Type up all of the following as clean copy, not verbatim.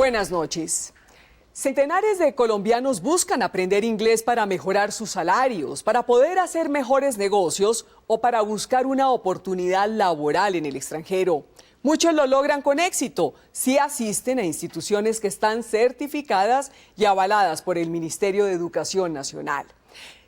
Buenas noches. Centenares de colombianos buscan aprender inglés para mejorar sus salarios, para poder hacer mejores negocios o para buscar una oportunidad laboral en el extranjero. Muchos lo logran con éxito si asisten a instituciones que están certificadas y avaladas por el Ministerio de Educación Nacional.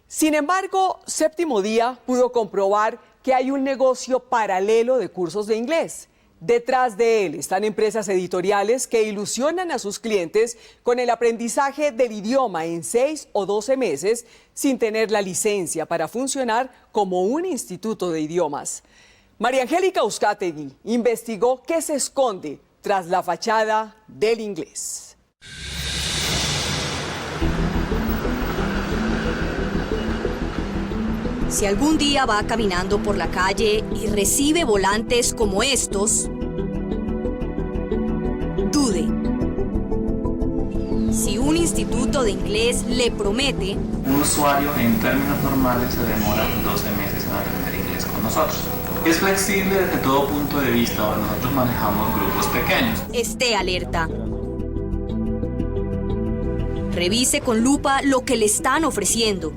Sin embargo, Séptimo Día pudo comprobar que hay un negocio paralelo de cursos de inglés. Detrás de él están empresas editoriales que ilusionan a sus clientes con el aprendizaje del idioma en 6 o 12 meses sin tener la licencia para funcionar como un instituto de idiomas. María Angélica Uzcategui investigó qué se esconde tras la fachada del inglés. Si algún día va caminando por la calle y recibe volantes como estos, dude. Si un instituto de inglés le promete, un usuario en términos normales se demora 12 meses en aprender inglés con nosotros. Es flexible desde todo punto de vista, nosotros manejamos grupos pequeños. Esté alerta. Revise con lupa lo que le están ofreciendo.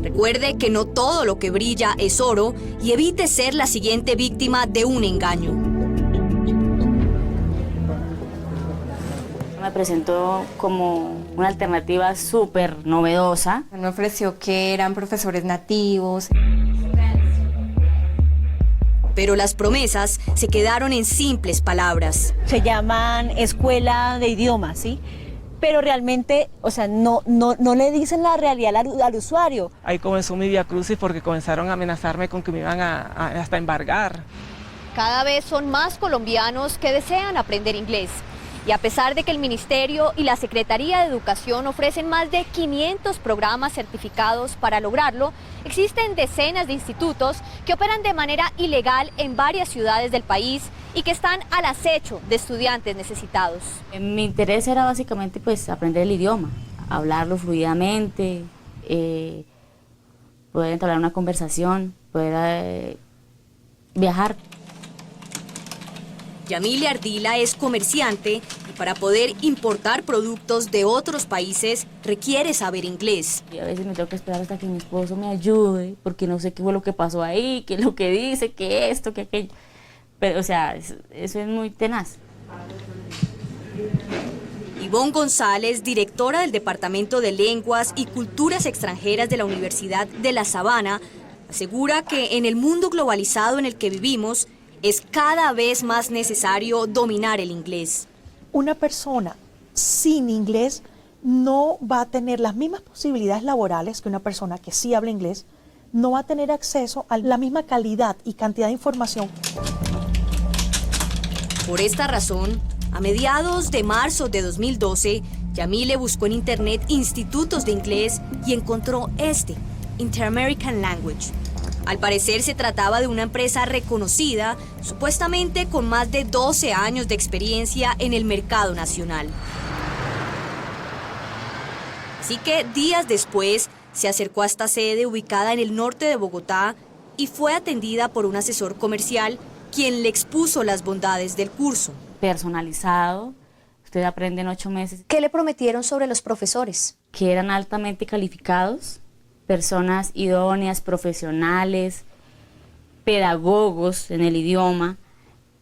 Recuerde que no todo lo que brilla es oro y evite ser la siguiente víctima de un engaño. Me presentó como una alternativa súper novedosa. Me ofreció que eran profesores nativos. Pero las promesas se quedaron en simples palabras. Se llaman escuela de idiomas, ¿sí? Pero realmente, o sea, no le dicen la realidad al usuario. Ahí comenzó mi viacrucis porque comenzaron a amenazarme con que me iban a hasta embargar. Cada vez son más colombianos que desean aprender inglés. Y a pesar de que el Ministerio y la Secretaría de Educación ofrecen más de 500 programas certificados para lograrlo, existen decenas de institutos que operan de manera ilegal en varias ciudades del país y que están al acecho de estudiantes necesitados. Mi interés era básicamente pues aprender el idioma, hablarlo fluidamente, poder entablar una conversación, poder viajar. Yamile Ardila es comerciante y para poder importar productos de otros países requiere saber inglés. Y a veces me tengo que esperar hasta que mi esposo me ayude porque no sé qué fue lo que pasó ahí, qué es lo que dice, qué esto, qué aquello. Pero, o sea, eso es muy tenaz. Ivonne González, directora del Departamento de Lenguas y Culturas Extranjeras de la Universidad de La Sabana, asegura que en el mundo globalizado en el que vivimos, es cada vez más necesario dominar el inglés. Una persona sin inglés no va a tener las mismas posibilidades laborales que una persona que sí habla inglés, no va a tener acceso a la misma calidad y cantidad de información. Por esta razón, a mediados de marzo de 2012, Yamile buscó en internet institutos de inglés y encontró este, Inter-American Language. Al parecer se trataba de una empresa reconocida, supuestamente con más de 12 años de experiencia en el mercado nacional. Así que días después se acercó a esta sede ubicada en el norte de Bogotá y fue atendida por un asesor comercial quien le expuso las bondades del curso. Personalizado, usted aprende en 8 meses. ¿Qué le prometieron sobre los profesores? Que eran altamente calificados, personas idóneas, profesionales, pedagogos en el idioma,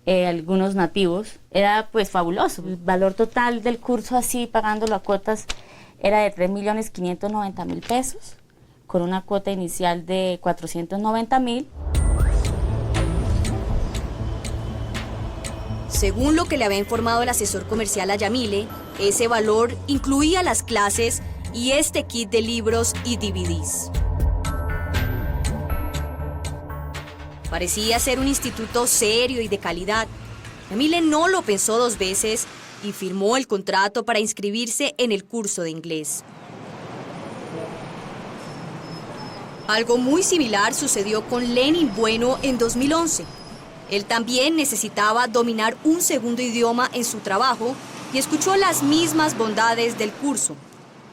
algunos nativos. Era pues fabuloso. El valor total del curso así, pagándolo a cuotas, era de 3.590.000 pesos, con una cuota inicial de 490.000. Según lo que le había informado el asesor comercial a Yamile, ese valor incluía las clases y este kit de libros y DVDs. Parecía ser un instituto serio y de calidad. Yamile no lo pensó 2 veces y firmó el contrato para inscribirse en el curso de inglés. Algo muy similar sucedió con Lenin Bueno en 2011. Él también necesitaba dominar un segundo idioma en su trabajo y escuchó las mismas bondades del curso.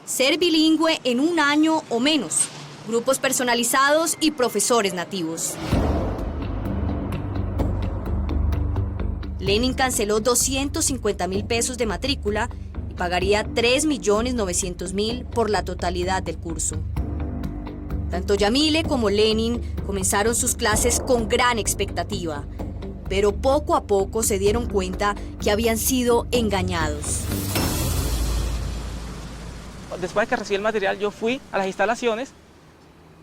Ser bilingüe en 1 año o menos, grupos personalizados y profesores nativos. Lenin canceló 250.000 pesos de matrícula y pagaría 3.900.000 por la totalidad del curso. Tanto Yamile como Lenin comenzaron sus clases con gran expectativa, pero poco a poco se dieron cuenta que habían sido engañados. Después de que recibí el material, yo fui a las instalaciones,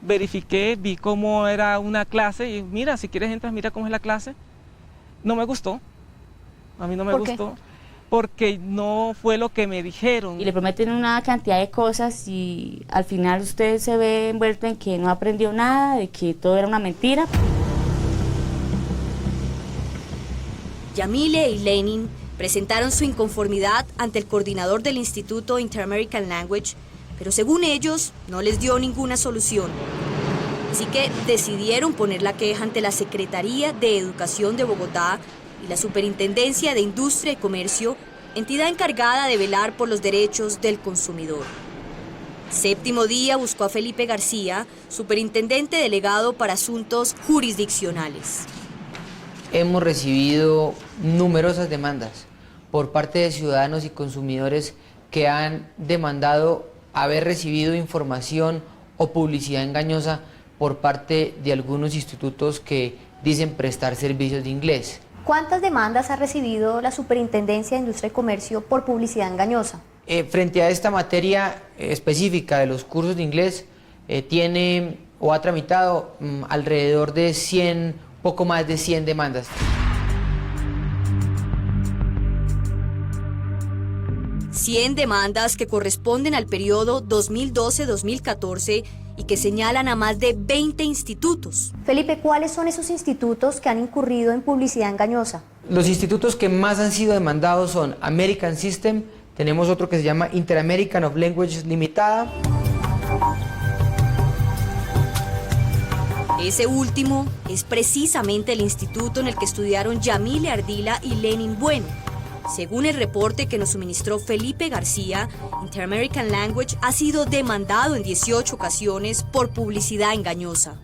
verifiqué, vi cómo era una clase y mira, si quieres entras, mira cómo es la clase. No me gustó, a mí no me gustó, porque no fue lo que me dijeron. Y le prometen una cantidad de cosas y al final usted se ve envuelto en que no aprendió nada, de que todo era una mentira. Yamile y Lenin presentaron su inconformidad ante el coordinador del Instituto Inter-American Language, pero según ellos no les dio ninguna solución. Así que decidieron poner la queja ante la Secretaría de Educación de Bogotá y la Superintendencia de Industria y Comercio, entidad encargada de velar por los derechos del consumidor. Séptimo Día buscó a Felipe García, superintendente delegado para asuntos jurisdiccionales. Hemos recibido numerosas demandas por parte de ciudadanos y consumidores que han demandado haber recibido información o publicidad engañosa por parte de algunos institutos que dicen prestar servicios de inglés. ¿Cuántas demandas ha recibido la Superintendencia de Industria y Comercio por publicidad engañosa? Frente a esta materia específica de los cursos de inglés, tiene o ha tramitado alrededor de poco más de 100 demandas. ...100 demandas que corresponden al periodo 2012-2014 y que señalan a más de 20 institutos. Felipe, ¿cuáles son esos institutos que han incurrido en publicidad engañosa? Los institutos que más han sido demandados son American System, tenemos otro que se llama Inter-American of Languages Limitada. Ese último es precisamente el instituto en el que estudiaron Yamile Ardila y Lenin Bueno. Según el reporte que nos suministró Felipe García, Inter-American Language ha sido demandado en 18 ocasiones por publicidad engañosa.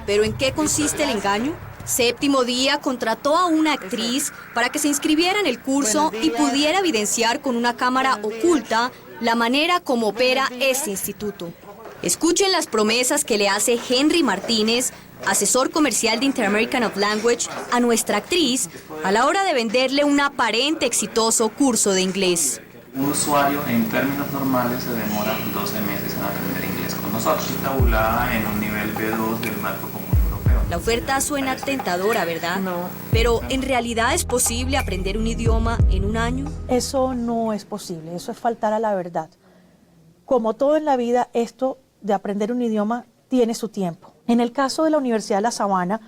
¿Pero en qué consiste el engaño? Séptimo Día contrató a una actriz para que se inscribiera en el curso y pudiera evidenciar con una cámara oculta la manera como opera este instituto. Escuchen las promesas que le hace Henry Martínez, asesor comercial de Inter-American of Language, a nuestra actriz a la hora de venderle un aparente exitoso curso de inglés. Un usuario en términos normales se demora 12 meses en aprender inglés con nosotros, tabulada en un nivel B2 del marco común europeo. La oferta suena tentadora, ¿verdad? No. Pero ¿en realidad es posible aprender un idioma en un año? Eso no es posible, eso es faltar a la verdad. Como todo en la vida, esto de aprender un idioma tiene su tiempo. En el caso de la Universidad de La Sabana,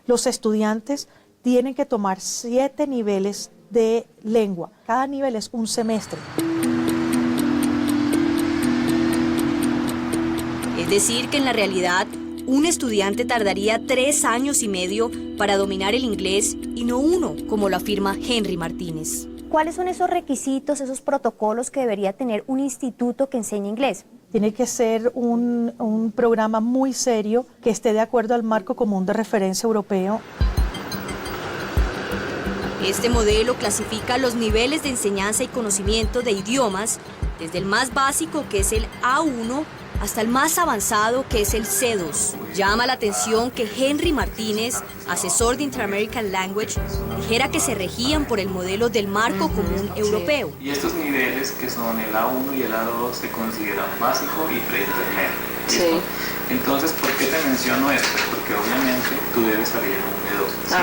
los estudiantes tienen que tomar 7 niveles de lengua. Cada nivel es un semestre. Es decir, que en la realidad, un estudiante tardaría 3 años y medio para dominar el inglés y no 1, como lo afirma Henry Martínez. ¿Cuáles son esos requisitos, esos protocolos que debería tener un instituto que enseñe inglés? Tiene que ser un programa muy serio que esté de acuerdo al marco común de referencia europeo. Este modelo clasifica los niveles de enseñanza y conocimiento de idiomas, desde el más básico, que es el A1, hasta el más avanzado, que es el C2. Llama la atención que Henry Martínez, asesor de Inter-American Language, dijera que se regían por el modelo del marco común europeo. Y estos niveles, que son el A1 y el A2, se consideran básico y preintermedio. ¿Listo? Entonces, ¿por qué te menciono esto? Porque obviamente tú debes salir en un B2. ¿Sí?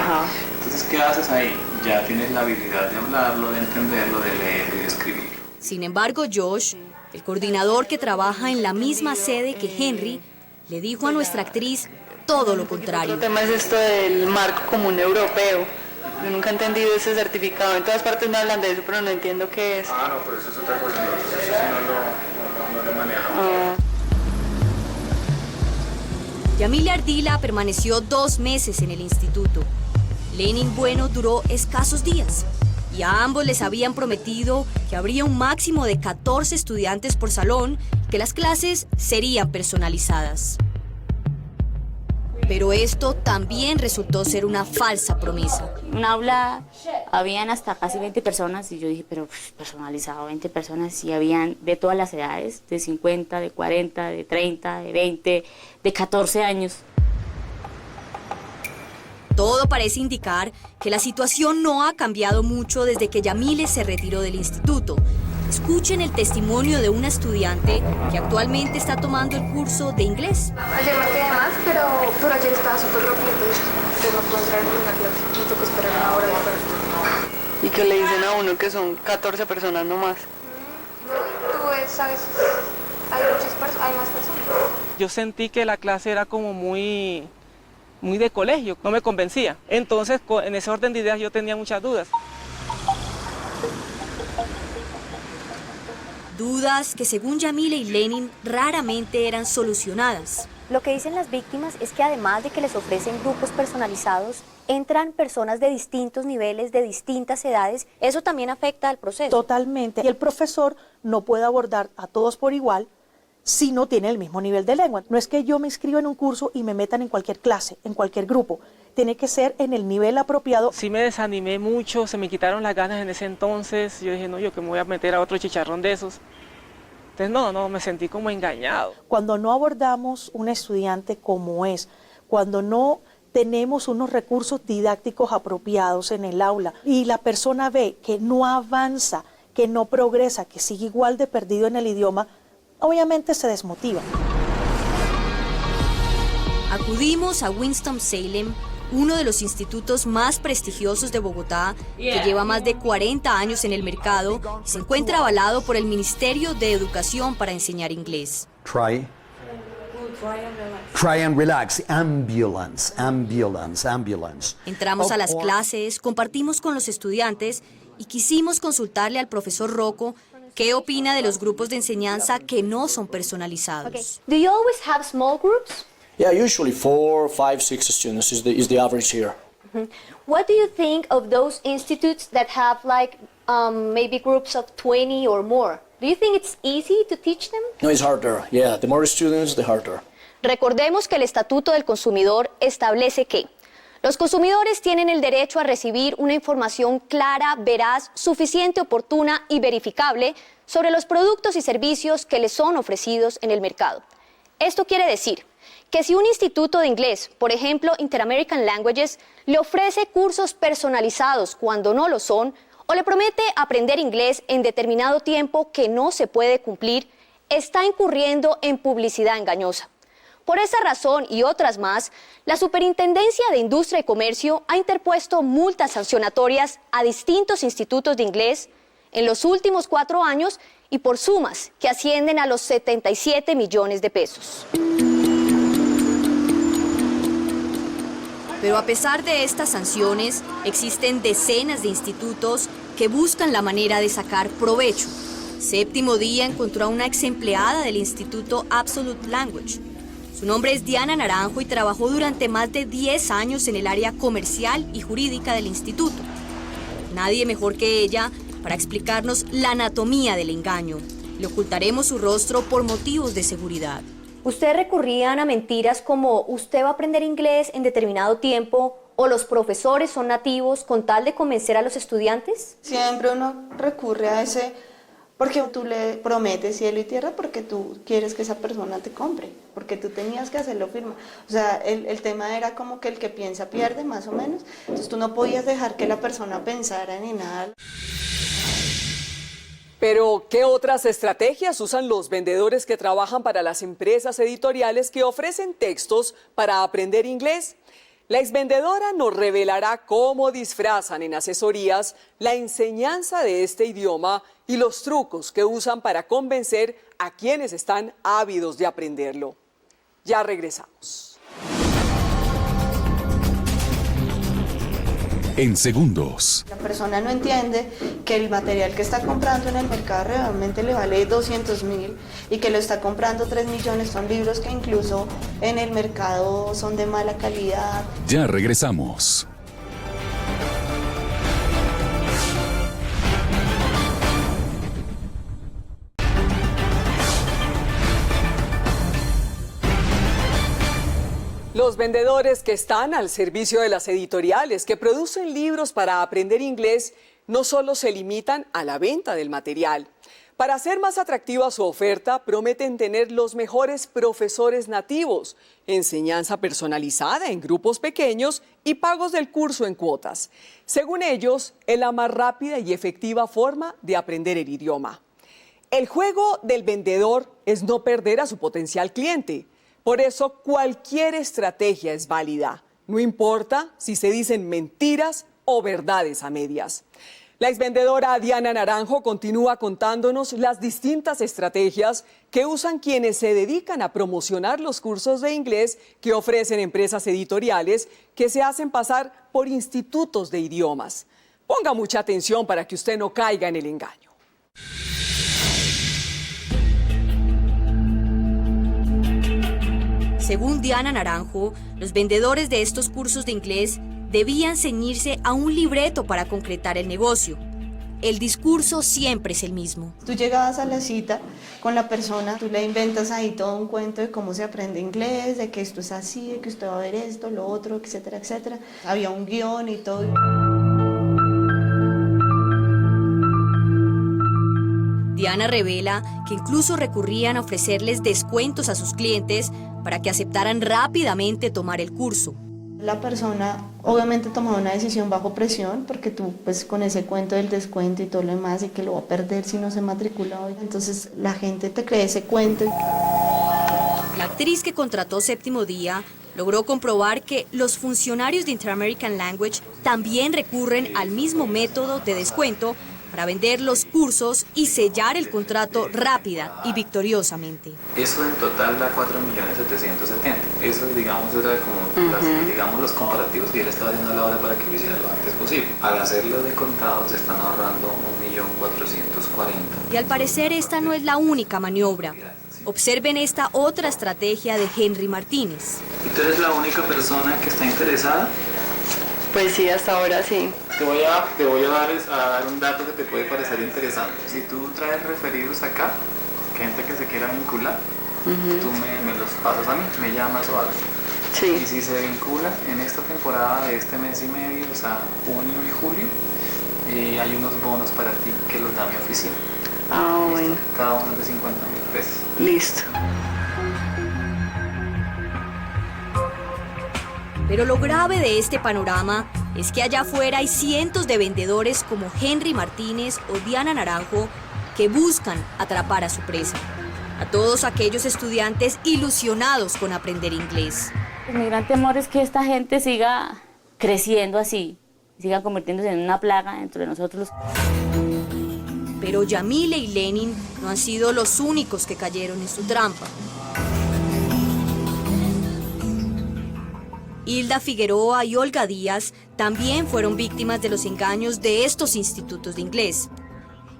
Entonces, ¿qué haces ahí? Ya tienes la habilidad de hablarlo, de entenderlo, de leerlo y de escribirlo. Sin embargo, Josh, el coordinador que trabaja en la misma sede que Henry, le dijo a nuestra actriz todo lo contrario. El tema es esto del marco común europeo. Yo nunca he entendido ese certificado. En todas partes me hablan de eso, pero no entiendo qué es. No, pero eso es otra cosa. Eso no lo manejamos. Yamile Ardila permaneció 2 meses en el instituto. Lenin Bueno duró escasos días. Y a ambos les habían prometido que habría un máximo de 14 estudiantes por salón, que las clases serían personalizadas. Pero esto también resultó ser una falsa promesa. En un aula habían hasta casi 20 personas y yo dije, pero personalizado, 20 personas, y habían de todas las edades, de 50, de 40, de 30, de 20, de 14 años. Todo parece indicar que la situación no ha cambiado mucho desde que Yamile se retiró del instituto. Escuchen el testimonio de una estudiante que actualmente está tomando el curso de inglés. Ayer me quedé más, pero ayer estaba súper rápido, entonces no puedo entrar en una clase, me tocó esperar una hora de Y que le dicen a uno que son 14 personas nomás. Tú sabes, hay más personas. Yo sentí que la clase era como muy de colegio, no me convencía. Entonces, en ese orden de ideas yo tenía muchas dudas. Dudas que según Yamile y Lenin raramente eran solucionadas. Lo que dicen las víctimas es que además de que les ofrecen grupos personalizados, entran personas de distintos niveles, de distintas edades. Eso también afecta al proceso. Totalmente. Y el profesor no puede abordar a todos por igual si no tiene el mismo nivel de lengua. No es que yo me inscriba en un curso y me metan en cualquier clase, en cualquier grupo. Tiene que ser en el nivel apropiado. Sí me desanimé mucho, se me quitaron las ganas en ese entonces. Yo dije, no, yo que me voy a meter a otro chicharrón de esos. Entonces, no, me sentí como engañado. Cuando no abordamos un estudiante como es, cuando no tenemos unos recursos didácticos apropiados en el aula y la persona ve que no avanza, que no progresa, que sigue igual de perdido en el idioma, obviamente se desmotiva. Acudimos a Winston-Salem, uno de los institutos más prestigiosos de Bogotá, que lleva más de 40 años en el mercado y se encuentra avalado por el Ministerio de Educación para enseñar inglés. Try and relax. Ambulance. Entramos a las clases, compartimos con los estudiantes y quisimos consultarle al profesor Rocco qué opina de los grupos de enseñanza que no son personalizados. Okay. Do you always have small groups? Yeah, usually 4, 5, 6 students is the average here. Mm-hmm. What do you think of those institutes that have like maybe groups of 20 or more? Do you think it's easy to teach them? No, it's harder. Yeah, the more students, the harder. Recordemos que el Estatuto del Consumidor establece que los consumidores tienen el derecho a recibir una información clara, veraz, suficiente, oportuna y verificable sobre los productos y servicios que les son ofrecidos en el mercado. Esto quiere decir que si un instituto de inglés, por ejemplo Inter-American Languages, le ofrece cursos personalizados cuando no lo son, o le promete aprender inglés en determinado tiempo que no se puede cumplir, está incurriendo en publicidad engañosa. Por esa razón y otras más, la Superintendencia de Industria y Comercio ha interpuesto multas sancionatorias a distintos institutos de inglés en los últimos 4 años y por sumas que ascienden a los 77 millones de pesos. Pero a pesar de estas sanciones, existen decenas de institutos que buscan la manera de sacar provecho. Séptimo Día encontró a una ex empleada del Instituto Absolute Language. Su nombre es Diana Naranjo y trabajó durante más de 10 años en el área comercial y jurídica del instituto. Nadie mejor que ella para explicarnos la anatomía del engaño. Le ocultaremos su rostro por motivos de seguridad. ¿Ustedes recurrían a mentiras como usted va a aprender inglés en determinado tiempo o los profesores son nativos con tal de convencer a los estudiantes? Siempre uno recurre a ese, porque tú le prometes cielo y tierra porque tú quieres que esa persona te compre, porque tú tenías que hacerlo firme. O sea, el tema era como que el que piensa pierde, más o menos. Entonces tú no podías dejar que la persona pensara ni nada. Pero, ¿qué otras estrategias usan los vendedores que trabajan para las empresas editoriales que ofrecen textos para aprender inglés? La exvendedora nos revelará cómo disfrazan en asesorías la enseñanza de este idioma y los trucos que usan para convencer a quienes están ávidos de aprenderlo. Ya regresamos. En segundos. La persona no entiende que el material que está comprando en el mercado realmente le vale 200.000 y que lo está comprando 3 millones. Son libros que incluso en el mercado son de mala calidad. Ya regresamos. Los vendedores que están al servicio de las editoriales que producen libros para aprender inglés no solo se limitan a la venta del material. Para hacer más atractiva su oferta, prometen tener los mejores profesores nativos, enseñanza personalizada en grupos pequeños y pagos del curso en cuotas. Según ellos, es la más rápida y efectiva forma de aprender el idioma. El juego del vendedor es no perder a su potencial cliente. Por eso, cualquier estrategia es válida, no importa si se dicen mentiras o verdades a medias. La exvendedora Diana Naranjo continúa contándonos las distintas estrategias que usan quienes se dedican a promocionar los cursos de inglés que ofrecen empresas editoriales que se hacen pasar por institutos de idiomas. Ponga mucha atención para que usted no caiga en el engaño. Según Diana Naranjo, los vendedores de estos cursos de inglés debían ceñirse a un libreto para concretar el negocio. El discurso siempre es el mismo. Tú llegabas a la cita con la persona, tú le inventas ahí todo un cuento de cómo se aprende inglés, de que esto es así, de que usted va a ver esto, lo otro, etcétera, etcétera. Había un guión y todo. Diana revela que incluso recurrían a ofrecerles descuentos a sus clientes para que aceptaran rápidamente tomar el curso. La persona obviamente tomaba una decisión bajo presión porque tú pues con ese cuento del descuento y todo lo demás y que lo va a perder si no se matricula hoy. Entonces la gente te cree ese cuento. La actriz que contrató Séptimo Día logró comprobar que los funcionarios de Inter-American Language también recurren al mismo método de descuento para vender los cursos y sellar el contrato rápida y victoriosamente. Eso en total da 4.700.000. Eso, digamos, era como digamos, los comparativos que él estaba haciendo a la hora para que lo hiciera lo antes posible. Al hacerlo de contado se están ahorrando 1.440.000. Y al parecer esta no es la única maniobra. Observen esta otra estrategia de Henry Martínez. ¿Y tú eres la única persona que está interesada? Pues sí, hasta ahora sí. Te voy a dar un dato que te puede parecer interesante. Si tú traes referidos acá, gente que se quiera vincular, tú me los pasas a mí, me llamas o algo. Sí. Y si se vincula en esta temporada de este mes y medio, o sea, junio y julio, hay unos bonos para ti que los da mi oficina. Ah, ¿listo? bueno. Cada uno es de 50.000 pesos. Listo. Pero lo grave de este panorama es que allá afuera hay cientos de vendedores como Henry Martínez o Diana Naranjo que buscan atrapar a su presa. A todos aquellos estudiantes ilusionados con aprender inglés. Mi gran temor es que esta gente siga creciendo así, siga convirtiéndose en una plaga dentro de nosotros. Pero Yamile y Lenin no han sido los únicos que cayeron en su trampa. Hilda Figueroa y Olga Díaz también fueron víctimas de los engaños de estos institutos de inglés.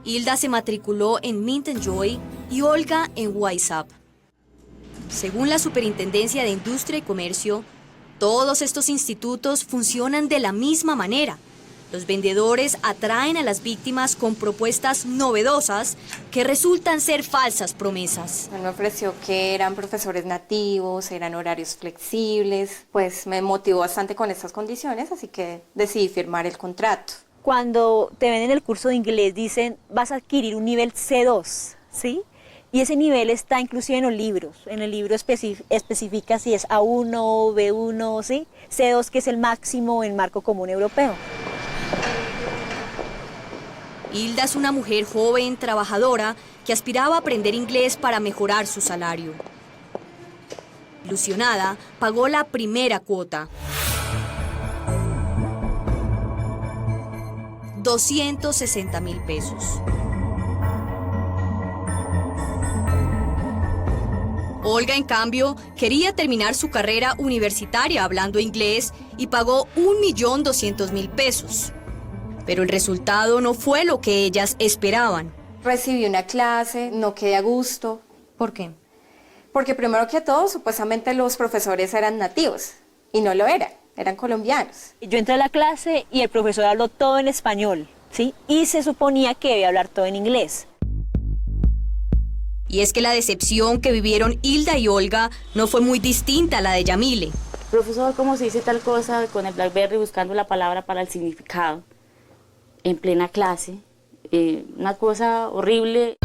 Hilda se matriculó en Mint & Joy y Olga en WISE-UP. Según la Superintendencia de Industria y Comercio, todos estos institutos funcionan de la misma manera. Los vendedores atraen a las víctimas con propuestas novedosas que resultan ser falsas promesas. Me ofreció que eran profesores nativos, eran horarios flexibles, pues me motivó bastante con estas condiciones, así que decidí firmar el contrato. Cuando te ven en el curso de inglés dicen vas a adquirir un nivel C2, ¿sí? Y ese nivel está inclusive en los libros. En el libro especifica si es A1, B1, ¿sí? C2 que es el máximo en marco común europeo. Hilda es una mujer joven, trabajadora, que aspiraba a aprender inglés para mejorar su salario. Ilusionada, pagó la primera cuota. 260.000 pesos. Olga, en cambio, quería terminar su carrera universitaria hablando inglés y pagó 1.200.000 pesos. Pero el resultado no fue lo que ellas esperaban. Recibí una clase, no quedé a gusto. ¿Por qué? Porque primero que todo, supuestamente los profesores eran nativos y no lo eran colombianos. Yo entré a la clase y el profesor habló todo en español, ¿sí? Y se suponía que debía hablar todo en inglés. Y es que la decepción que vivieron Hilda y Olga no fue muy distinta a la de Yamile. profesor, ¿cómo se dice tal cosa? Con el BlackBerry buscando la palabra para el significado, en plena clase, una cosa horrible.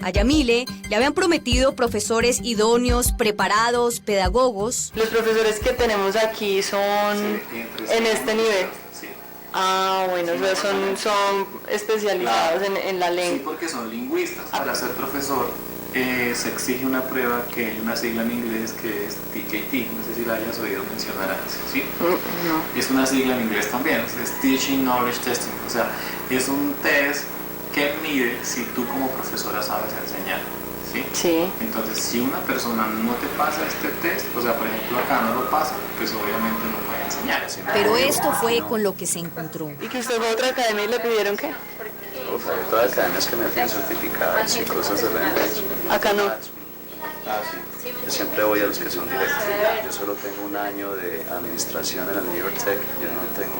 A Yamile le habían prometido profesores idóneos, preparados, pedagogos. Los profesores que tenemos aquí son en este nivel. Sí. Ah, bueno, o sea, son especializados en la lengua. Sí, porque son lingüistas. Para ser profesor se exige una prueba que hay una sigla en inglés que es TKT, no sé si la hayas oído mencionar antes, ¿sí? No. Es una sigla en inglés también, es Teaching Knowledge Testing, o sea, es un test que mide si tú como profesora sabes enseñar, ¿sí? Sí. Entonces, si una persona no te pasa este test, o sea, por ejemplo acá no lo pasa, pues obviamente no puede enseñar. Pero esto fue con lo que se encontró. ¿Y que usted fue a otra academia y le pidieron qué? Hay otras academias que me piden certificados y cosas de lenguas. Acá no. Sí. Yo siempre voy a los que son directos. Yo solo tengo un año de administración en el New York Tech, yo no tengo...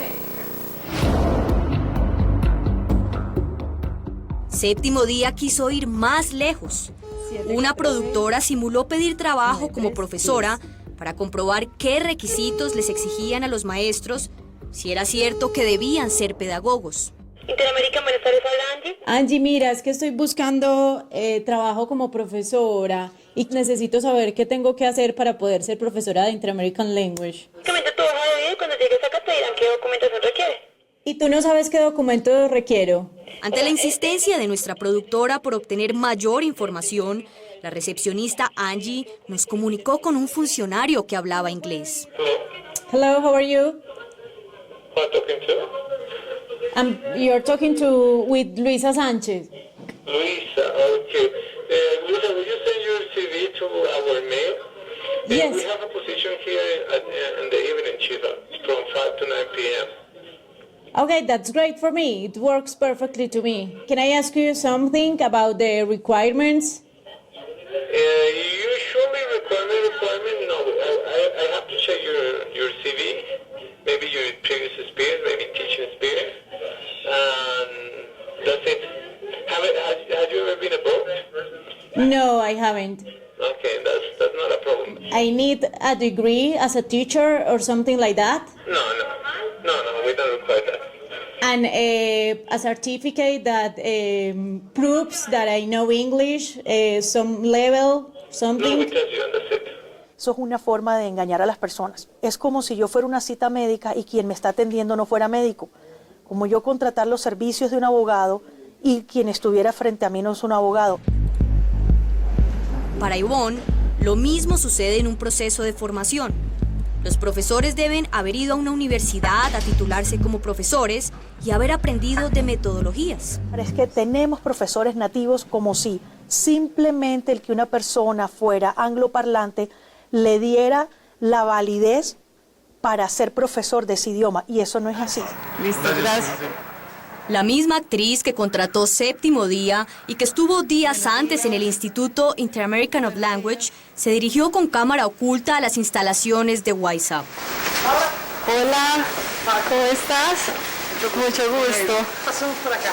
Séptimo Día quiso ir más lejos. Una productora simuló pedir trabajo como profesora para comprobar qué requisitos les exigían a los maestros, si era cierto que debían ser pedagogos. Interamérica, buenas tardes, habla Angie. Angie, mira, es que estoy buscando trabajo como profesora y necesito saber qué tengo que hacer para poder ser profesora de Interamerican Language. Básicamente tu hoja de vida y cuando llegues acá te dirán qué documentación requiere. ¿Y tú no sabes qué documento requiero? Ante la insistencia de nuestra productora por obtener mayor información, la recepcionista Angie nos comunicó con un funcionario que hablaba inglés. Hello, how are you? You're talking with Luisa Sánchez. Luisa, okay. Luisa, will you send your CV to our mail? Yes. We have a position here in the evening, Chiva, from 5 to 9 p.m. Okay, that's great for me. It works perfectly to me. Can I ask you something about the requirements? Usually requirement, no. I have to check your CV, maybe your previous experience, maybe teaching experience. That's it. Have you ever been abroad? No, I haven't. Okay, that's not a problem. I need a degree as a teacher or something like that? No, we don't require that. And a certificate that proves that I know English, some level, something? No, because you understand. Eso es una forma de engañar a las personas. Es como si yo fuera una cita médica y quien me está atendiendo no fuera médico. Como yo contratar los servicios de un abogado y quien estuviera frente a mí no es un abogado. Para Ivonne, lo mismo sucede en un proceso de formación. Los profesores deben haber ido a una universidad a titularse como profesores y haber aprendido de metodologías. Es que tenemos profesores nativos como si simplemente el que una persona fuera angloparlante le diera la validez para ser profesor de ese idioma, y eso no es así. Listo, gracias. La misma actriz que contrató Séptimo Día y que estuvo días antes en el Instituto Interamerican of Language se dirigió con cámara oculta a las instalaciones de WhatsApp. Hola, ¿cómo estás? Mucho gusto. Pasamos por acá.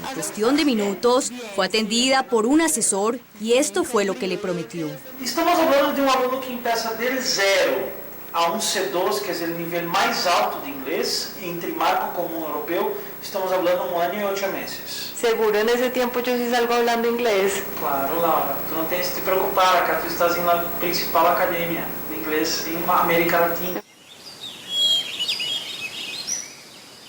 En cuestión de minutos fue atendida por un asesor y esto fue lo que le prometió. Estamos hablando de aluno que empieza del 0 a C2, que es el nivel más alto de inglés, entre marco común europeo. Estamos hablando 1 año y 8 meses. Seguro en ese tiempo yo sí salgo hablando inglés. Claro, Laura, tú no tienes que te preocupar, acá tú estás en la principal academia de inglés en América Latina.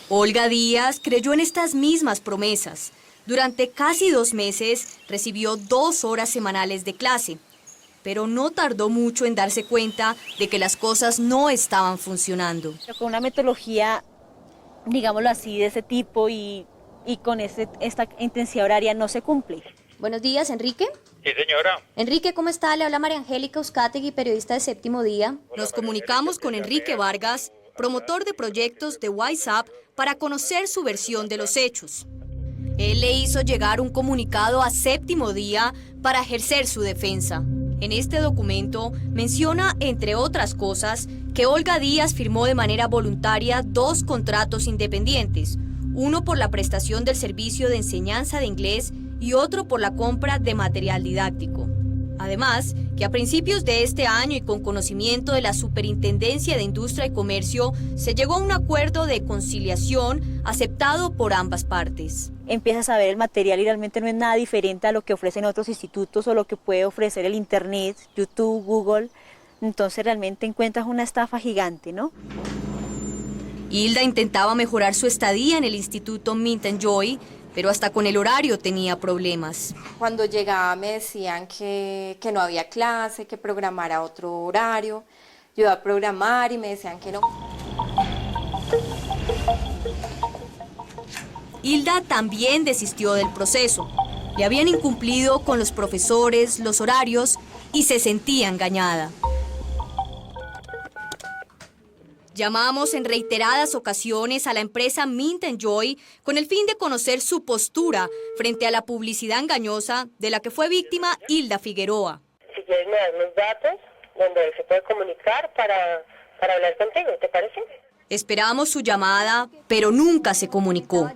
Olga Díaz creyó en estas mismas promesas. Durante casi 2 meses recibió 2 horas semanales de clase, pero no tardó mucho en darse cuenta de que las cosas no estaban funcionando. Pero con una metodología, digámoslo así, de ese tipo y con esta intensidad horaria no se cumple. Buenos días, Enrique. Sí, señora. Enrique, ¿cómo está? Le habla María Angélica Uzcategui, periodista de Séptimo Día. Nos comunicamos con Enrique Vargas, promotor de proyectos de WhatsApp, para conocer su versión de los hechos. Él le hizo llegar un comunicado a Séptimo Día para ejercer su defensa. En este documento menciona, entre otras cosas, que Olga Díaz firmó de manera voluntaria 2 contratos independientes, uno por la prestación del servicio de enseñanza de inglés y otro por la compra de material didáctico. Además, que a principios de este año y con conocimiento de la Superintendencia de Industria y Comercio, se llegó a un acuerdo de conciliación aceptado por ambas partes. Empiezas a ver el material y realmente no es nada diferente a lo que ofrecen otros institutos o lo que puede ofrecer el Internet, YouTube, Google. Entonces realmente encuentras una estafa gigante, ¿no? Hilda intentaba mejorar su estadía en el Instituto Mint & Joy, pero hasta con el horario tenía problemas. Cuando llegaba me decían que no había clase, que programara otro horario. Yo iba a programar y me decían que no. Hilda también desistió del proceso. Le habían incumplido con los profesores, los horarios y se sentía engañada. Llamamos en reiteradas ocasiones a la empresa Mint & Joy con el fin de conocer su postura frente a la publicidad engañosa de la que fue víctima Hilda Figueroa. Si quieres me das los datos donde él se puede comunicar para hablar contigo, ¿te parece? Esperamos su llamada, pero nunca se comunicó.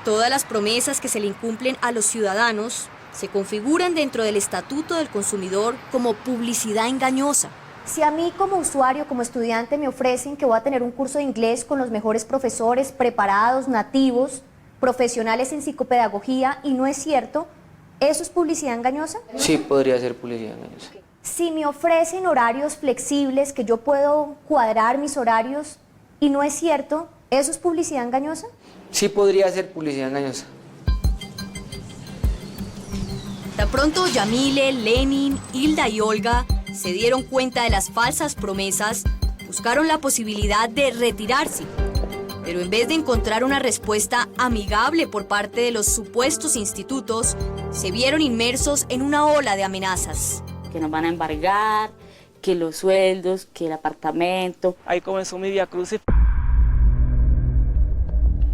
Todas las promesas que se le incumplen a los ciudadanos se configuran dentro del Estatuto del Consumidor como publicidad engañosa. Si a mí como usuario, como estudiante, me ofrecen que voy a tener un curso de inglés con los mejores profesores, preparados, nativos, profesionales en psicopedagogía, y no es cierto, ¿eso es publicidad engañosa? Sí, podría ser publicidad engañosa. Si me ofrecen horarios flexibles, que yo puedo cuadrar mis horarios, y no es cierto, ¿eso es publicidad engañosa? Sí, podría ser publicidad engañosa. Tan pronto Yamile, Lenin, Hilda y Olga se dieron cuenta de las falsas promesas, buscaron la posibilidad de retirarse. Pero en vez de encontrar una respuesta amigable por parte de los supuestos institutos, se vieron inmersos en una ola de amenazas. Que nos van a embargar, que los sueldos, que el apartamento. Ahí comenzó mi viacrucis.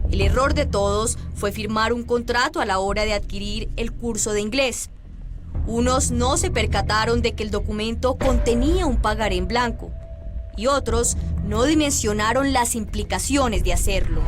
El error de todos fue firmar un contrato a la hora de adquirir el curso de inglés. Unos no se percataron de que el documento contenía un pagaré en blanco y otros no dimensionaron las implicaciones de hacerlo.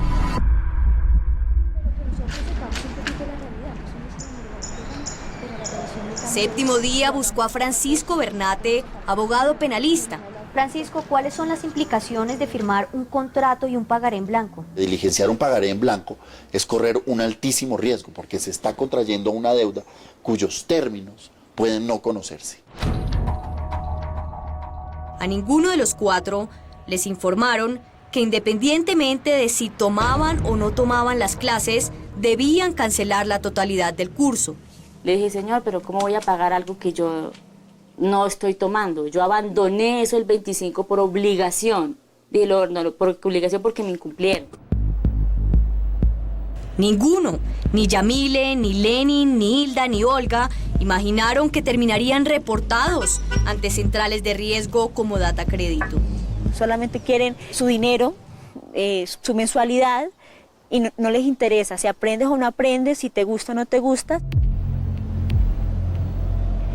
Séptimo Día buscó a Francisco Bernate, abogado penalista. Francisco, ¿cuáles son las implicaciones de firmar un contrato y un pagaré en blanco? Diligenciar un pagaré en blanco es correr un altísimo riesgo porque se está contrayendo una deuda cuyos términos pueden no conocerse. A ninguno de los cuatro les informaron que independientemente de si tomaban o no tomaban las clases, debían cancelar la totalidad del curso. Le dije, señor, pero ¿cómo voy a pagar algo que yo no estoy tomando? Yo abandoné eso el 25 por obligación. Dije, no, por obligación porque me incumplieron. Ninguno, ni Yamile, ni Lenin, ni Hilda, ni Olga, imaginaron que terminarían reportados ante centrales de riesgo como Data Crédito. Solamente quieren su dinero, su mensualidad, y no les interesa si aprendes o no aprendes, si te gusta o no te gusta.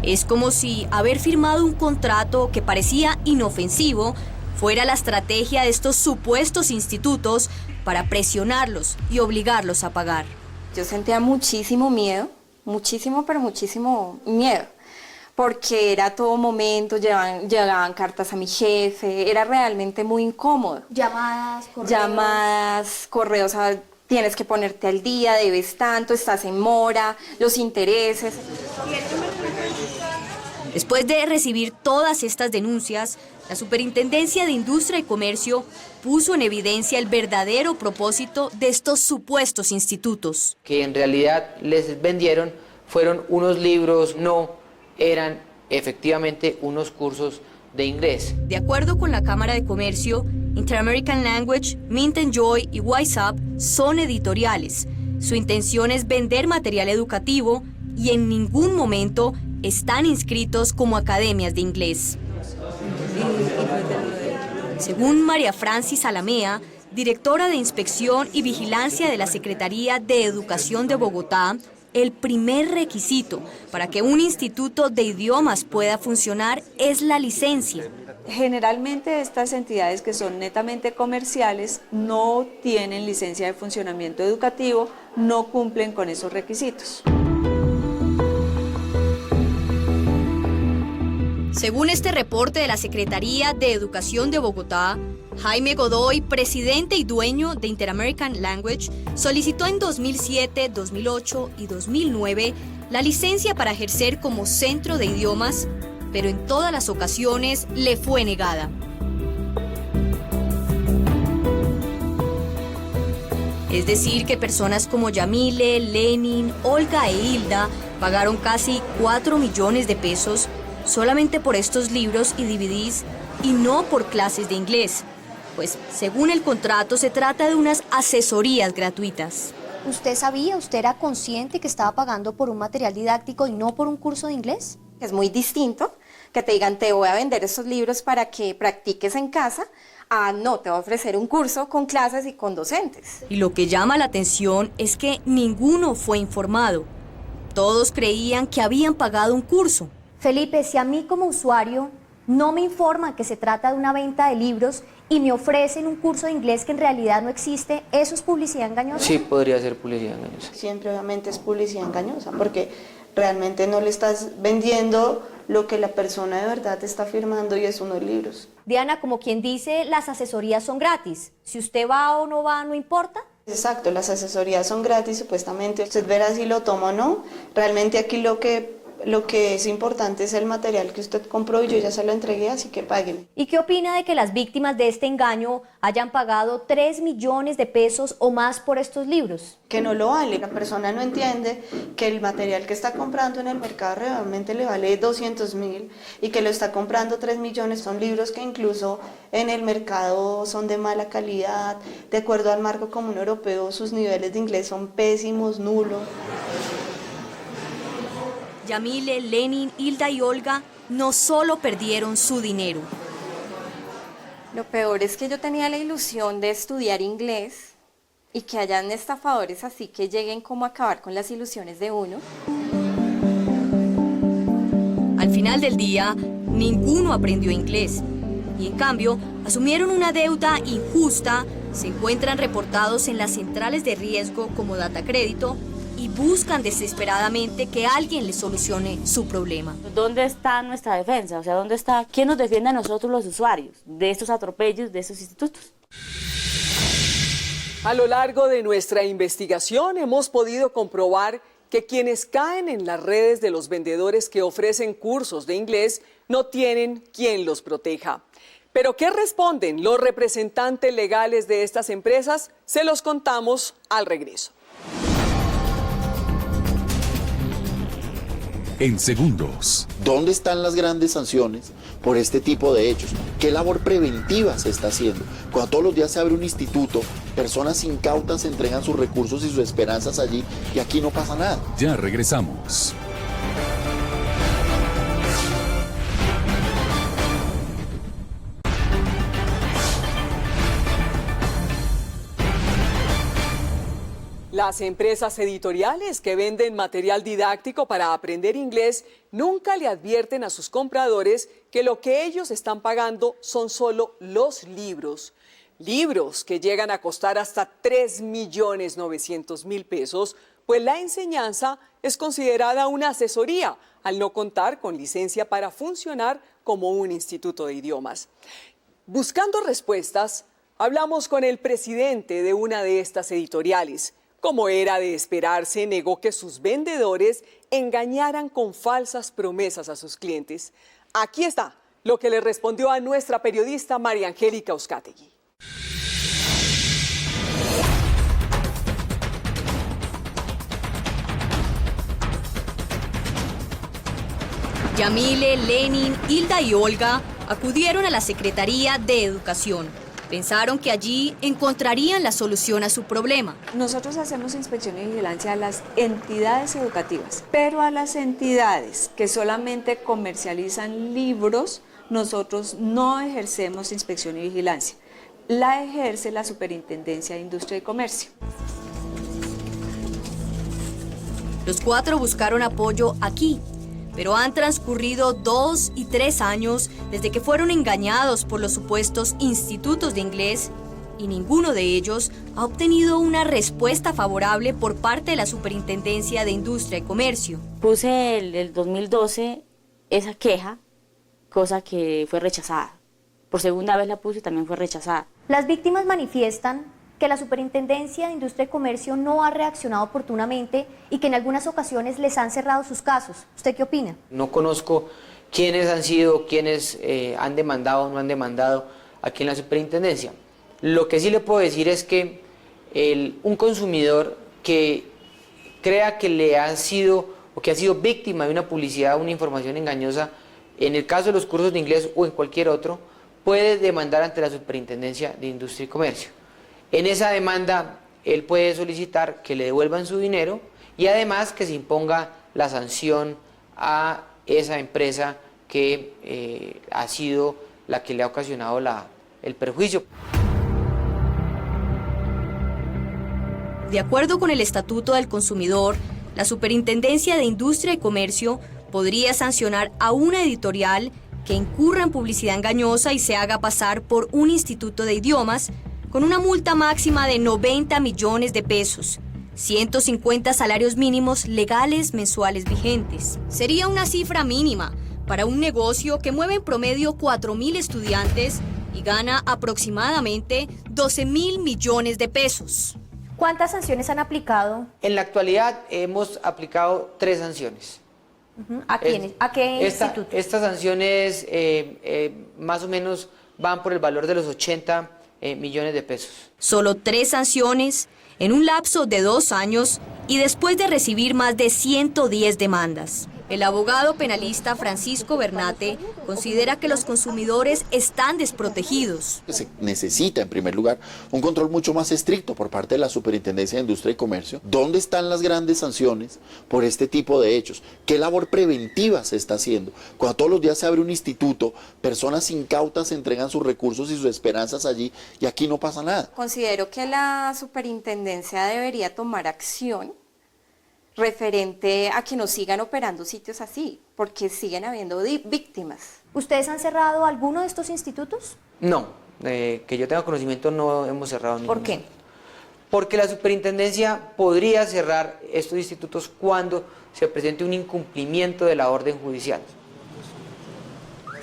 Es como si haber firmado un contrato que parecía inofensivo fuera la estrategia de estos supuestos institutos para presionarlos y obligarlos a pagar. Yo sentía muchísimo miedo, muchísimo, pero muchísimo miedo, porque era todo momento, llegaban cartas a mi jefe, era realmente muy incómodo. Llamadas, correos, tienes que ponerte al día, debes tanto, estás en mora, los intereses. Después de recibir todas estas denuncias, la Superintendencia de Industria y Comercio puso en evidencia el verdadero propósito de estos supuestos institutos. Que en realidad les vendieron fueron unos libros, no eran efectivamente unos cursos de inglés. De acuerdo con la Cámara de Comercio, Inter-American Language, Mint & Joy y WiseUp son editoriales. Su intención es vender material educativo y en ningún momento están inscritos como academias de inglés. Según María Francis Alamea, directora de Inspección y Vigilancia de la Secretaría de Educación de Bogotá, el primer requisito para que un instituto de idiomas pueda funcionar es la licencia. Generalmente estas entidades que son netamente comerciales no tienen licencia de funcionamiento educativo, no cumplen con esos requisitos. Según este reporte de la Secretaría de Educación de Bogotá, Jaime Godoy, presidente y dueño de Inter-American Language, solicitó en 2007, 2008 y 2009 la licencia para ejercer como centro de idiomas, pero en todas las ocasiones le fue negada. Es decir, que personas como Yamile, Lenin, Olga e Hilda pagaron casi 4 millones de pesos solamente por estos libros y DVDs y no por clases de inglés, pues según el contrato se trata de unas asesorías gratuitas. ¿Usted sabía, usted era consciente que estaba pagando por un material didáctico y no por un curso de inglés? Es muy distinto que te digan, te voy a vender estos libros para que practiques en casa, no, te voy a ofrecer un curso con clases y con docentes. Y lo que llama la atención es que ninguno fue informado. Todos creían que habían pagado un curso. Felipe, si a mí como usuario no me informan que se trata de una venta de libros y me ofrecen un curso de inglés que en realidad no existe, ¿eso es publicidad engañosa? Sí, podría ser publicidad engañosa. Siempre obviamente es publicidad engañosa porque realmente no le estás vendiendo lo que la persona de verdad te está firmando y es unos libros. Diana, como quien dice, las asesorías son gratis. Si usted va o no va, no importa. Exacto, las asesorías son gratis, supuestamente. Usted verá si lo toma o no. Realmente aquí lo que es importante es el material que usted compró y yo ya se lo entregué, así que págueme. ¿Y qué opina de que las víctimas de este engaño hayan pagado 3 millones de pesos o más por estos libros? Que no lo vale. La persona no entiende que el material que está comprando en el mercado realmente le vale 200.000 y que lo está comprando 3 millones. Son libros que incluso en el mercado son de mala calidad. De acuerdo al marco común europeo, sus niveles de inglés son pésimos, nulos. Yamile, Lenin, Hilda y Olga no solo perdieron su dinero. Lo peor es que yo tenía la ilusión de estudiar inglés y que hayan estafadores así que lleguen como a acabar con las ilusiones de uno. Al final del día, ninguno aprendió inglés y en cambio asumieron una deuda injusta, se encuentran reportados en las centrales de riesgo como Datacrédito y buscan desesperadamente que alguien les solucione su problema. ¿Dónde está nuestra defensa? O sea, ¿dónde está? ¿Quién nos defiende a nosotros los usuarios de estos atropellos, de estos institutos? A lo largo de nuestra investigación hemos podido comprobar que quienes caen en las redes de los vendedores que ofrecen cursos de inglés no tienen quien los proteja. ¿Pero qué responden los representantes legales de estas empresas? Se los contamos al regreso. En segundos. ¿Dónde están las grandes sanciones por este tipo de hechos? ¿Qué labor preventiva se está haciendo? Cuando todos los días se abre un instituto, personas incautas entregan sus recursos y sus esperanzas allí y aquí no pasa nada. Ya regresamos. Las empresas editoriales que venden material didáctico para aprender inglés nunca le advierten a sus compradores que lo que ellos están pagando son solo los libros. Libros que llegan a costar hasta 3.900.000 pesos, pues la enseñanza es considerada una asesoría al no contar con licencia para funcionar como un instituto de idiomas. Buscando respuestas, hablamos con el presidente de una de estas editoriales. Como era de esperarse, negó que sus vendedores engañaran con falsas promesas a sus clientes. Aquí está lo que le respondió a nuestra periodista María Angélica Uzcategui. Yamile, Lenin, Hilda y Olga acudieron a la Secretaría de Educación. Pensaron que allí encontrarían la solución a su problema. Nosotros hacemos inspección y vigilancia a las entidades educativas, pero a las entidades que solamente comercializan libros, nosotros no ejercemos inspección y vigilancia. La ejerce la Superintendencia de Industria y Comercio. Los 4 buscaron apoyo aquí, pero han transcurrido 2 y 3 años desde que fueron engañados por los supuestos institutos de inglés y ninguno de ellos ha obtenido una respuesta favorable por parte de la Superintendencia de Industria y Comercio. Puse el 2012 esa queja cosa que fue rechazada. Por segunda vez la puse y también fue rechazada. Las víctimas manifiestan que la Superintendencia de Industria y Comercio no ha reaccionado oportunamente y que en algunas ocasiones les han cerrado sus casos. ¿Usted qué opina? No conozco quiénes han sido, quiénes han demandado o no han demandado aquí en la superintendencia. Lo que sí le puedo decir es que un consumidor que crea que le ha sido o que ha sido víctima de una publicidad, una información engañosa, en el caso de los cursos de inglés o en cualquier otro, puede demandar ante la Superintendencia de Industria y Comercio. En esa demanda, él puede solicitar que le devuelvan su dinero y además que se imponga la sanción a esa empresa que ha sido la que le ha ocasionado el perjuicio. De acuerdo con el Estatuto del Consumidor, la Superintendencia de Industria y Comercio podría sancionar a una editorial que incurra en publicidad engañosa y se haga pasar por un instituto de idiomas con una multa máxima de 90 millones de pesos, 150 salarios mínimos legales mensuales vigentes. Sería una cifra mínima para un negocio que mueve en promedio 4.000 estudiantes y gana aproximadamente 12.000 millones de pesos. ¿Cuántas sanciones han aplicado? En la actualidad hemos aplicado 3 sanciones. ¿A quiénes? ¿A qué instituto? Estas sanciones más o menos van por el valor de los 80 millones de pesos. Solo 3 sanciones en un lapso de 2 años y después de recibir más de 110 demandas. El abogado penalista Francisco Bernate considera que los consumidores están desprotegidos. Se necesita, en primer lugar, un control mucho más estricto por parte de la Superintendencia de Industria y Comercio. ¿Dónde están las grandes sanciones por este tipo de hechos? ¿Qué labor preventiva se está haciendo? Cuando todos los días se abre un instituto, personas incautas entregan sus recursos y sus esperanzas allí y aquí no pasa nada. Considero que la Superintendencia debería tomar acción referente a que no sigan operando sitios así, porque siguen habiendo víctimas. ¿Ustedes han cerrado alguno de estos institutos? No, que yo tenga conocimiento no hemos cerrado ninguno. ¿Por qué? Porque la superintendencia podría cerrar estos institutos cuando se presente un incumplimiento de la orden judicial.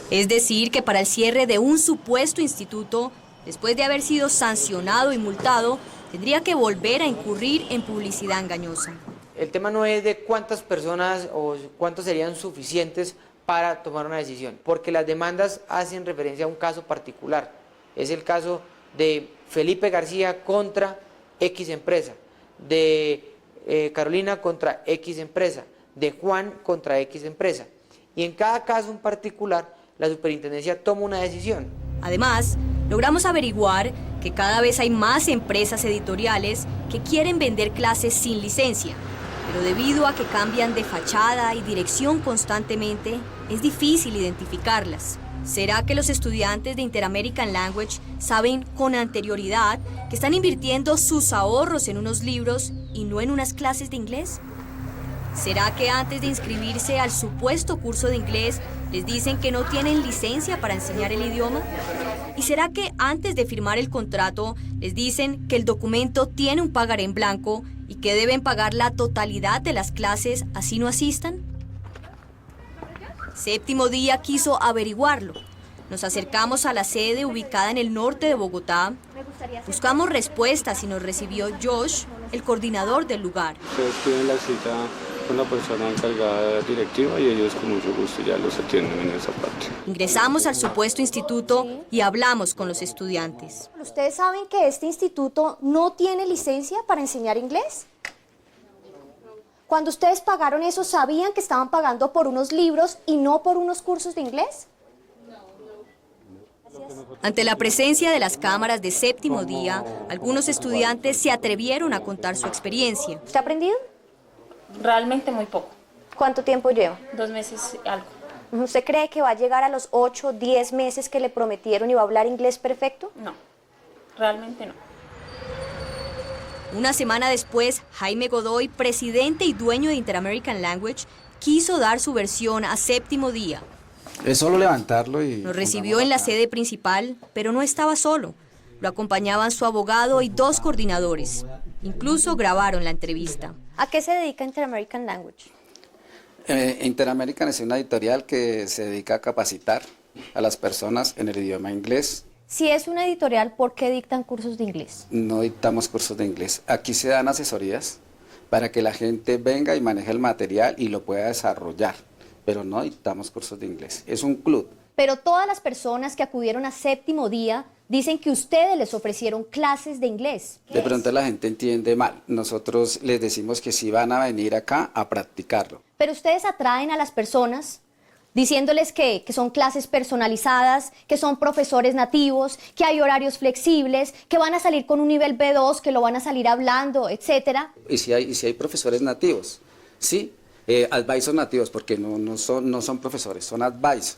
Es decir, que para el cierre de un supuesto instituto, después de haber sido sancionado y multado, tendría que volver a incurrir en publicidad engañosa. El tema no es de cuántas personas o cuántos serían suficientes para tomar una decisión, porque las demandas hacen referencia a un caso particular. Es el caso de Felipe García contra X empresa, de Carolina contra X empresa, de Juan contra X empresa. Y en cada caso en particular, la superintendencia toma una decisión. Además, logramos averiguar que cada vez hay más empresas editoriales que quieren vender clases sin licencia. Pero debido a que cambian de fachada y dirección constantemente, es difícil identificarlas. ¿Será que los estudiantes de Inter-American Language saben con anterioridad que están invirtiendo sus ahorros en unos libros y no en unas clases de inglés? ¿Será que antes de inscribirse al supuesto curso de inglés les dicen que no tienen licencia para enseñar el idioma? ¿Y será que antes de firmar el contrato les dicen que el documento tiene un pagaré en blanco y que deben pagar la totalidad de las clases así no asistan? Séptimo Día quiso averiguarlo. Nos acercamos a la sede ubicada en el norte de Bogotá. Buscamos respuestas y nos recibió Josh, el coordinador del lugar. Ustedes piden la cita con la persona encargada directiva y ellos con mucho gusto ya los atienden en esa parte. Ingresamos al supuesto instituto y hablamos con los estudiantes. ¿Ustedes saben que este instituto no tiene licencia para enseñar inglés? Cuando ustedes pagaron eso, ¿sabían que estaban pagando por unos libros y no por unos cursos de inglés? Ante la presencia de las cámaras de Séptimo Día, algunos estudiantes se atrevieron a contar su experiencia. ¿Usted ha aprendido? Realmente muy poco. ¿Cuánto tiempo lleva? 2 meses algo. ¿Usted cree que va a llegar a los 8, 10 meses que le prometieron y va a hablar inglés perfecto? No, realmente no. Una semana después, Jaime Godoy, presidente y dueño de Inter-American Language, quiso dar su versión a Séptimo Día. Es solo levantarlo y... Nos recibió en la sede principal, pero no estaba solo. Lo acompañaban su abogado y 2 coordinadores. Incluso grabaron la entrevista. ¿A qué se dedica Inter-American Language? Interamerican es una editorial que se dedica a capacitar a las personas en el idioma inglés. Si es una editorial, ¿por qué dictan cursos de inglés? No dictamos cursos de inglés. Aquí se dan asesorías para que la gente venga y maneje el material y lo pueda desarrollar, pero no dictamos cursos de inglés. Es un club. Pero todas las personas que acudieron a Séptimo Día dicen que ustedes les ofrecieron clases de inglés. De pronto la gente entiende mal. Nosotros les decimos que sí van a venir acá a practicarlo. Pero ustedes atraen a las personas diciéndoles que son clases personalizadas, que son profesores nativos, que hay horarios flexibles, que van a salir con un nivel B2, que lo van a salir hablando, etcétera. Y si hay profesores nativos, sí, advisors nativos, porque no son profesores, son advisors,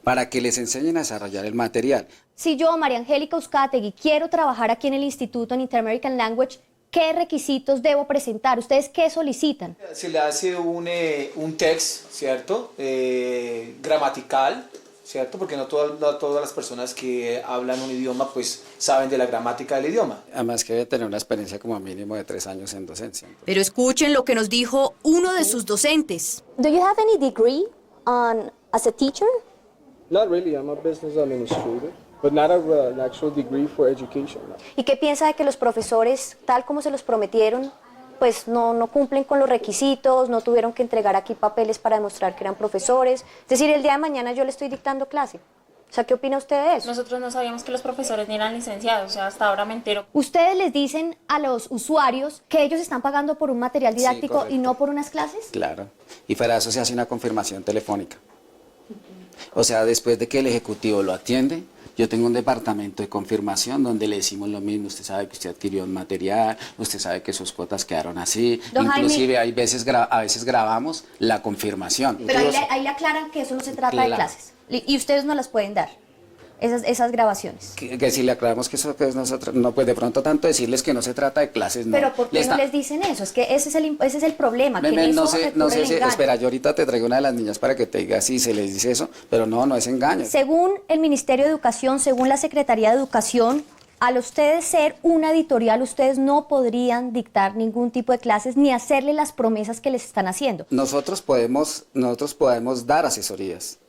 para que les enseñen a desarrollar el material. Si yo, María Angélica Uzcategui, quiero trabajar aquí en el Instituto en Inter-American Language, ¿qué requisitos debo presentar? ¿Ustedes qué solicitan? Se le hace un text, ¿cierto? Gramatical, ¿cierto? Porque no todas las personas que hablan un idioma pues saben de la gramática del idioma. Además que debe tener una experiencia como mínimo de 3 años en docencia. Pero escuchen lo que nos dijo uno de sus docentes. Do you have any degree as a teacher? Not really. I'm a business administrator, but not an actual degree for education. No. ¿Y qué piensa de que los profesores, tal como se los prometieron, pues no cumplen con los requisitos, no tuvieron que entregar aquí papeles para demostrar que eran profesores? Es decir, el día de mañana yo le estoy dictando clase. O sea, ¿qué opina usted de eso? Nosotros no sabíamos que los profesores ni eran licenciados, o sea, hasta ahora me entero. ¿Ustedes les dicen a los usuarios que ellos están pagando por un material didáctico y no por unas clases? Claro, y para eso se hace una confirmación telefónica. O sea, después de que el ejecutivo lo atiende, yo tengo un departamento de confirmación donde le decimos lo mismo. Usted sabe que usted adquirió un material, usted sabe que sus cuotas quedaron así. Don Inclusive Jaime, a veces grabamos la confirmación. Pero ahí le aclaran que eso no se trata de clases. Y ustedes no las pueden dar, esas grabaciones. Que si le aclaramos que eso pues nosotros, no, pues de pronto tanto decirles que no se trata de clases, no. Pero ¿por qué no les dicen eso? Es que ese es el problema. Que No sé, espera, yo ahorita te traigo una de las niñas para que te diga si se les dice eso, pero no es engaño. Según el Ministerio de Educación, según la Secretaría de Educación, al ustedes ser una editorial, ustedes no podrían dictar ningún tipo de clases ni hacerle las promesas que les están haciendo. Nosotros podemos dar asesorías.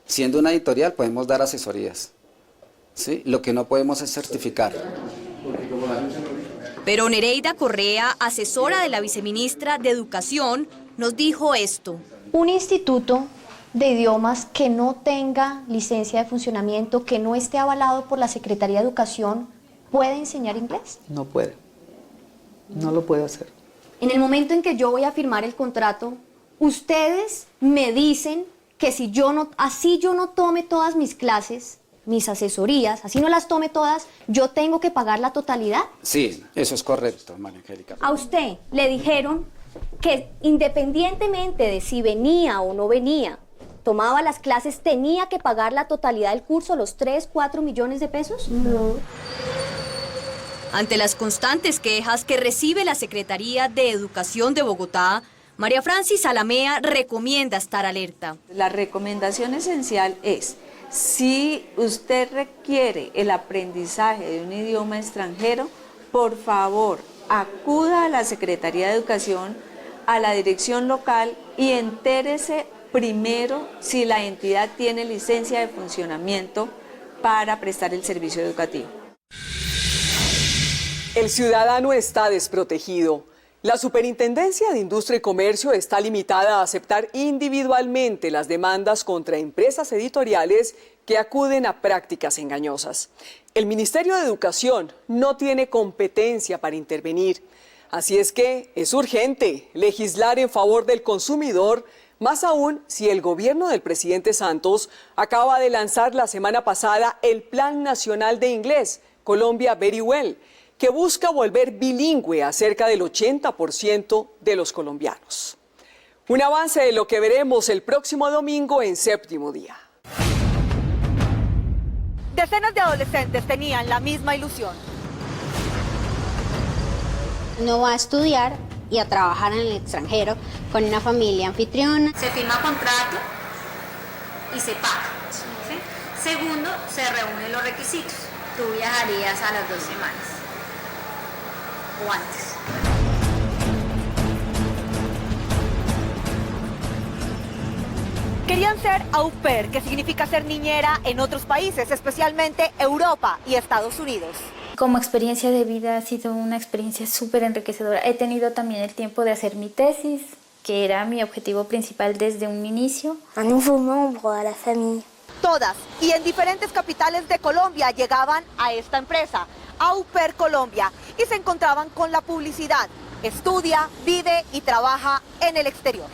Siendo una editorial podemos dar asesorías, ¿sí? Lo que no podemos es certificar. Pero Nereida Correa, asesora de la viceministra de Educación, nos dijo esto. Un instituto de idiomas que no tenga licencia de funcionamiento, que no esté avalado por la Secretaría de Educación, ¿puede enseñar inglés? No puede. No lo puede hacer. En el momento en que yo voy a firmar el contrato, ustedes me dicen que si yo no tome todas mis clases, mis asesorías, así no las tome todas, ¿yo tengo que pagar la totalidad? Sí, eso es correcto, María Angélica. A usted le dijeron que independientemente de si venía o no venía, tomaba las clases, ¿tenía que pagar la totalidad del curso, los 3, 4 millones de pesos? No. Ante las constantes quejas que recibe la Secretaría de Educación de Bogotá, María Francis Alamea recomienda estar alerta. La recomendación esencial es, si usted requiere el aprendizaje de un idioma extranjero, por favor, acuda a la Secretaría de Educación, a la dirección local y entérese primero si la entidad tiene licencia de funcionamiento para prestar el servicio educativo. El ciudadano está desprotegido. La Superintendencia de Industria y Comercio está limitada a aceptar individualmente las demandas contra empresas editoriales que acuden a prácticas engañosas. El Ministerio de Educación no tiene competencia para intervenir. Así es que es urgente legislar en favor del consumidor, más aún si el gobierno del presidente Santos acaba de lanzar la semana pasada el Plan Nacional de Inglés, Colombia Very Well, que busca volver bilingüe a cerca del 80% de los colombianos. Un avance de lo que veremos el próximo domingo en Séptimo Día. Decenas de adolescentes tenían la misma ilusión. Uno va a estudiar y a trabajar en el extranjero con una familia anfitriona. Se firma contrato y se paga. ¿Sí? Segundo, se reúnen los requisitos. Tú viajarías a las 2 semanas. O antes. Querían ser au pair, que significa ser niñera en otros países, especialmente Europa y Estados Unidos. Como experiencia de vida ha sido una experiencia súper enriquecedora. He tenido también el tiempo de hacer mi tesis, que era mi objetivo principal desde un inicio. Un nouveau membre a la famille. Todas y en diferentes capitales de Colombia llegaban a esta empresa, Au Pair Colombia, y se encontraban con la publicidad. Estudia, vive y trabaja en el exterior.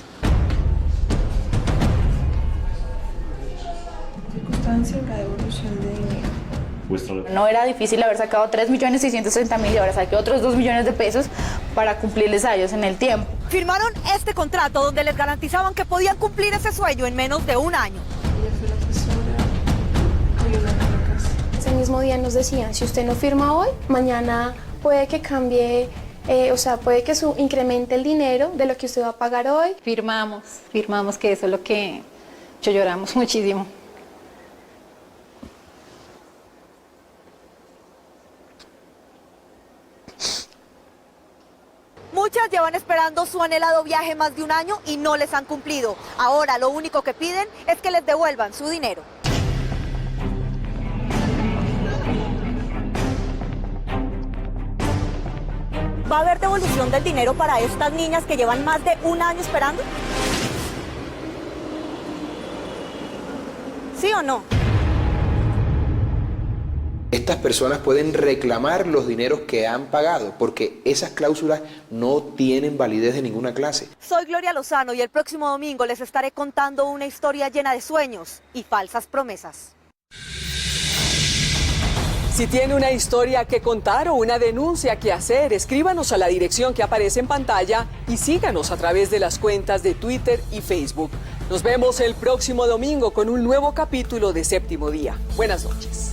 Circunstancia la devolución de dinero. No era difícil haber sacado 3.630.000 y ahora saqué otros 2 millones de pesos para cumplirles a ellos en el tiempo. Firmaron este contrato donde les garantizaban que podían cumplir ese sueño en menos de un año. Ese mismo día nos decían, si usted no firma hoy, mañana puede que cambie, puede que incremente el dinero de lo que usted va a pagar hoy. Firmamos que eso es lo que lloramos muchísimo. Muchas llevan esperando su anhelado viaje más de un año y no les han cumplido. Ahora lo único que piden es que les devuelvan su dinero. ¿Va a haber devolución del dinero para estas niñas que llevan más de un año esperando? ¿Sí o no? Estas personas pueden reclamar los dineros que han pagado porque esas cláusulas no tienen validez de ninguna clase. Soy Gloria Lozano y el próximo domingo les estaré contando una historia llena de sueños y falsas promesas. Si tiene una historia que contar o una denuncia que hacer, escríbanos a la dirección que aparece en pantalla y síganos a través de las cuentas de Twitter y Facebook. Nos vemos el próximo domingo con un nuevo capítulo de Séptimo Día. Buenas noches.